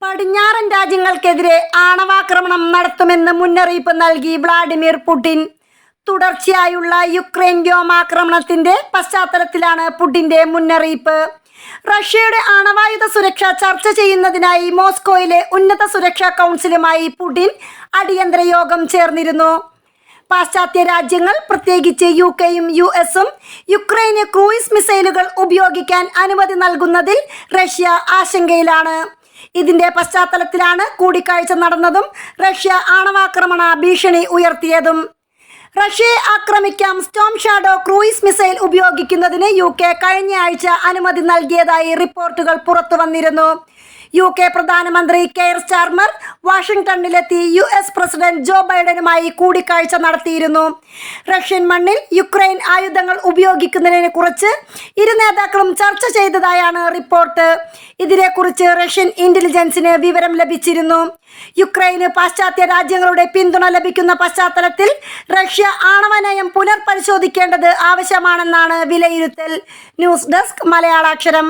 പടിഞ്ഞാറൻ രാജ്യങ്ങൾക്കെതിരെ ആണവാക്രമണം നടത്തുമെന്ന് മുന്നറിയിപ്പ് നൽകി വ്ളാഡിമിർ പുടിൻ. തുടർച്ചയായുള്ള യുക്രൈൻ വ്യോമാക്രമണത്തിന്റെ പശ്ചാത്തലത്തിലാണ് പുടിന്റെ മുന്നറിയിപ്പ്. റഷ്യയുടെ ആണവായുധ സുരക്ഷ ചർച്ച ചെയ്യുന്നതിനായി മോസ്കോയിലെ ഉന്നത സുരക്ഷാ കൗൺസിലുമായി പുടിൻ അടിയന്തര യോഗം ചേർന്നിരുന്നു. പാശ്ചാത്യ രാജ്യങ്ങൾ, പ്രത്യേകിച്ച് യുകെയും യുഎസും യുക്രൈന് ക്രൂയിസ് മിസൈലുകൾ ഉപയോഗിക്കാൻ അനുമതി നൽകുന്നതിൽ റഷ്യ ആശങ്കയിലാണ്. ഇതിന്റെ പശ്ചാത്തലത്തിലാണ് കൂടിക്കാഴ്ച നടന്നതും റഷ്യ ആണവാക്രമണ ഭീഷണി ഉയർത്തിയതും. റഷ്യയെ ആക്രമിക്കാം സ്റ്റോം ഷാഡോ ക്രൂയിസ് മിസൈൽ ഉപയോഗിക്കുന്നതിന് യുകെ കഴിഞ്ഞയാഴ്ച അനുമതി നൽകിയതായി റിപ്പോർട്ടുകൾ പുറത്തുവന്നിരുന്നു. യുകെ പ്രധാനമന്ത്രി കെയർ സ്റ്റാർമർ വാഷിംഗ്ടണിലെത്തി യുഎസ് പ്രസിഡന്റ് ജോ ബൈഡനുമായി കൂടിക്കാഴ്ച നടത്തിയിരുന്നു. റഷ്യൻ മണ്ണിൽ യുക്രൈൻ ആയുധങ്ങൾ ഉപയോഗിക്കുന്നതിനെ കുറിച്ച് ഇരു നേതാക്കളും ചർച്ച ചെയ്തതായാണ് റിപ്പോർട്ട്. ഇതിനെക്കുറിച്ച് റഷ്യൻ ഇന്റലിജൻസിന് വിവരം ലഭിച്ചിരുന്നു. യുക്രൈന് പാശ്ചാത്യ രാജ്യങ്ങളുടെ പിന്തുണ ലഭിക്കുന്ന പശ്ചാത്തലത്തിൽ റഷ്യ ആണവ നയം പുനർപരിശോധിക്കേണ്ടത് ആവശ്യമാണെന്നാണ് വിലയിരുത്തൽ. News desk മലയാളാക്ഷരം.